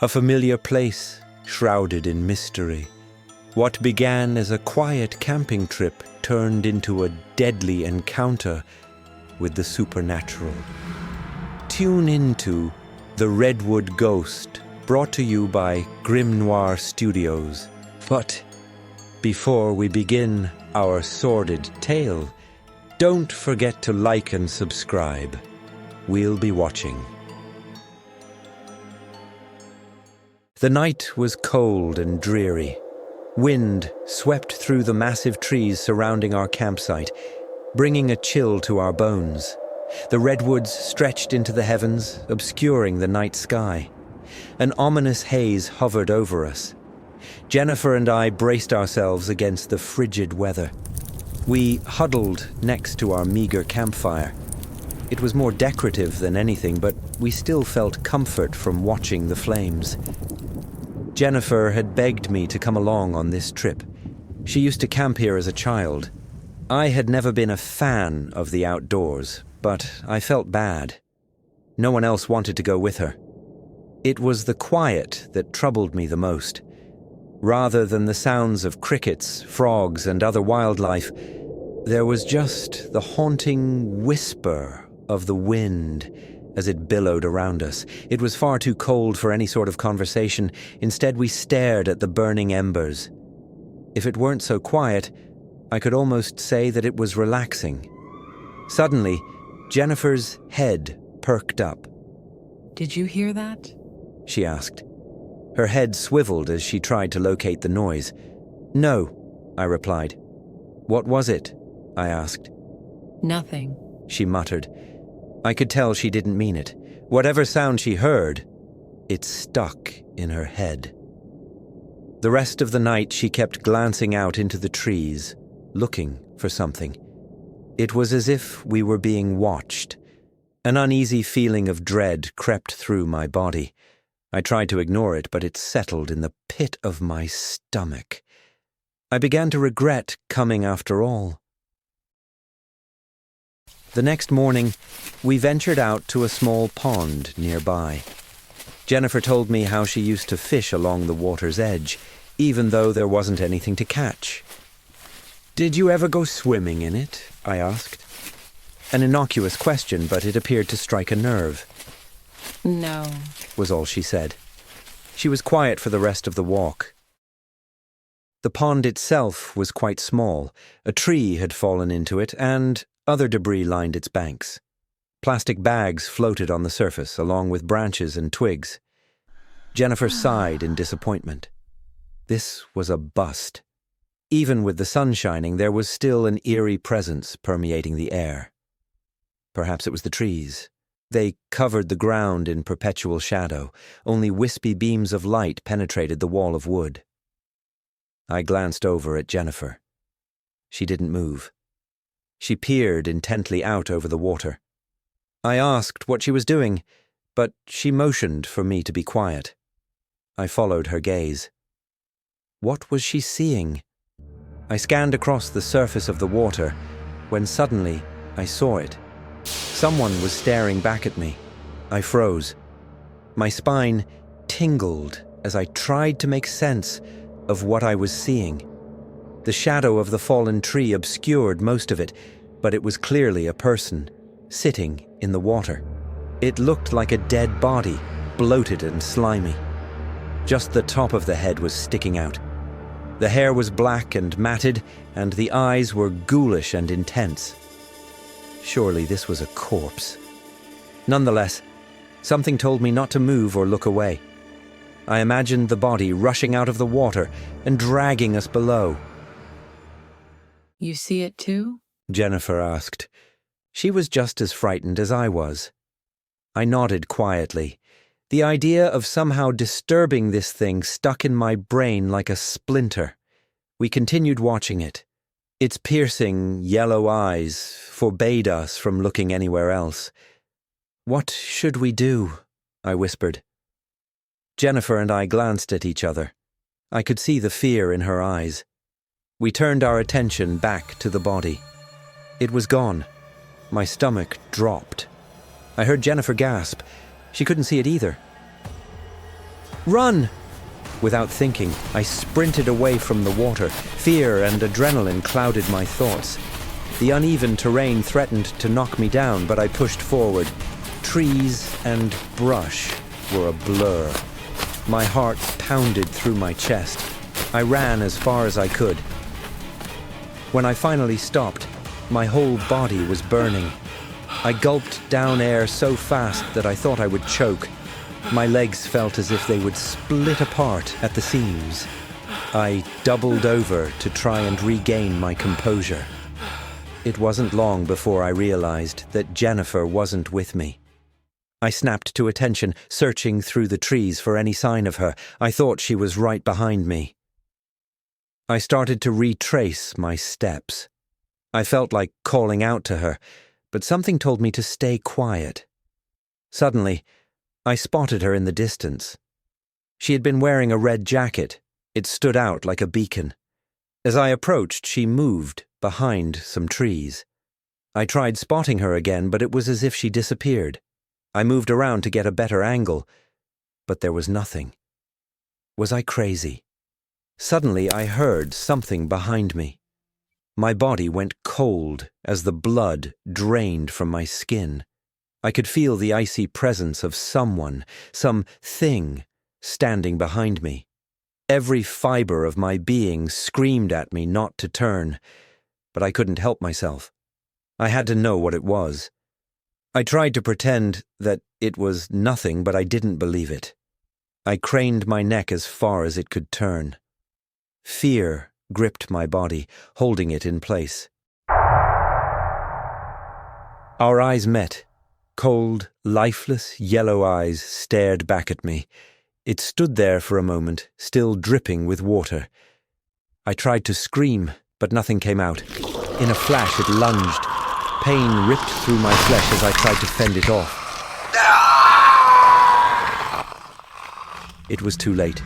A familiar place, shrouded in mystery. What began as a quiet camping trip turned into a deadly encounter with the supernatural. Tune into The Redwood Ghost, brought to you by GrimNoire Studios. But before we begin our sordid tale, don't forget to like and subscribe. We'll be watching. The night was cold and dreary. Wind swept through the massive trees surrounding our campsite, bringing a chill to our bones. The redwoods stretched into the heavens, obscuring the night sky. An ominous haze hovered over us. Jennifer and I braced ourselves against the frigid weather. We huddled next to our meager campfire. It was more decorative than anything, but we still felt comfort from watching the flames. Jennifer had begged me to come along on this trip. She used to camp here as a child. I had never been a fan of the outdoors, but I felt bad. No one else wanted to go with her. It was the quiet that troubled me the most. Rather than the sounds of crickets, frogs, and other wildlife, there was just the haunting whisper of the wind as it billowed around us. It was far too cold for any sort of conversation. Instead, we stared at the burning embers. If it weren't so quiet, I could almost say that it was relaxing. Suddenly, Jennifer's head perked up. "Did you hear that?" she asked. Her head swiveled as she tried to locate the noise. "No," I replied. "What was it?" I asked. "Nothing," she muttered. I could tell she didn't mean it. Whatever sound she heard, it stuck in her head. The rest of the night she kept glancing out into the trees, looking for something. It was as if we were being watched. An uneasy feeling of dread crept through my body. I tried to ignore it, but it settled in the pit of my stomach. I began to regret coming after all. The next morning, we ventured out to a small pond nearby. Jennifer told me how she used to fish along the water's edge, even though there wasn't anything to catch. "Did you ever go swimming in it?" I asked. An innocuous question, but it appeared to strike a nerve. "No," was all she said. She was quiet for the rest of the walk. The pond itself was quite small. A tree had fallen into it, and other debris lined its banks. Plastic bags floated on the surface, along with branches and twigs. Jennifer sighed in disappointment. This was a bust. Even with the sun shining, there was still an eerie presence permeating the air. Perhaps it was the trees. They covered the ground in perpetual shadow. Only wispy beams of light penetrated the wall of wood. I glanced over at Jennifer. She didn't move. She peered intently out over the water. I asked what she was doing, but she motioned for me to be quiet. I followed her gaze. What was she seeing? I scanned across the surface of the water, when suddenly I saw it. Someone was staring back at me. I froze. My spine tingled as I tried to make sense of what I was seeing. The shadow of the fallen tree obscured most of it, but it was clearly a person, sitting in the water. It looked like a dead body, bloated and slimy. Just the top of the head was sticking out. The hair was black and matted, and the eyes were ghoulish and intense. Surely this was a corpse. Nonetheless, something told me not to move or look away. I imagined the body rushing out of the water and dragging us below. "You see it too?" Jennifer asked. She was just as frightened as I was. I nodded quietly. The idea of somehow disturbing this thing stuck in my brain like a splinter. We continued watching it. Its piercing, yellow eyes forbade us from looking anywhere else. "What should we do?" I whispered. Jennifer and I glanced at each other. I could see the fear in her eyes. We turned our attention back to the body. It was gone. My stomach dropped. I heard Jennifer gasp. She couldn't see it either. Run! Without thinking, I sprinted away from the water. Fear and adrenaline clouded my thoughts. The uneven terrain threatened to knock me down, but I pushed forward. Trees and brush were a blur. My heart pounded through my chest. I ran as far as I could. When I finally stopped, my whole body was burning. I gulped down air so fast that I thought I would choke. My legs felt as if they would split apart at the seams. I doubled over to try and regain my composure. It wasn't long before I realized that Jennifer wasn't with me. I snapped to attention, searching through the trees for any sign of her. I thought she was right behind me. I started to retrace my steps. I felt like calling out to her, but something told me to stay quiet. Suddenly, I spotted her in the distance. She had been wearing a red jacket. It stood out like a beacon. As I approached, she moved behind some trees. I tried spotting her again, but it was as if she disappeared. I moved around to get a better angle, but there was nothing. Was I crazy? Suddenly, I heard something behind me. My body went cold as the blood drained from my skin. I could feel the icy presence of someone, some thing, standing behind me. Every fiber of my being screamed at me not to turn, but I couldn't help myself. I had to know what it was. I tried to pretend that it was nothing, but I didn't believe it. I craned my neck as far as it could turn. Fear gripped my body, holding it in place. Our eyes met. Cold, lifeless, yellow eyes stared back at me. It stood there for a moment, still dripping with water. I tried to scream, but nothing came out. In a flash, it lunged. Pain ripped through my flesh as I tried to fend it off. It was too late.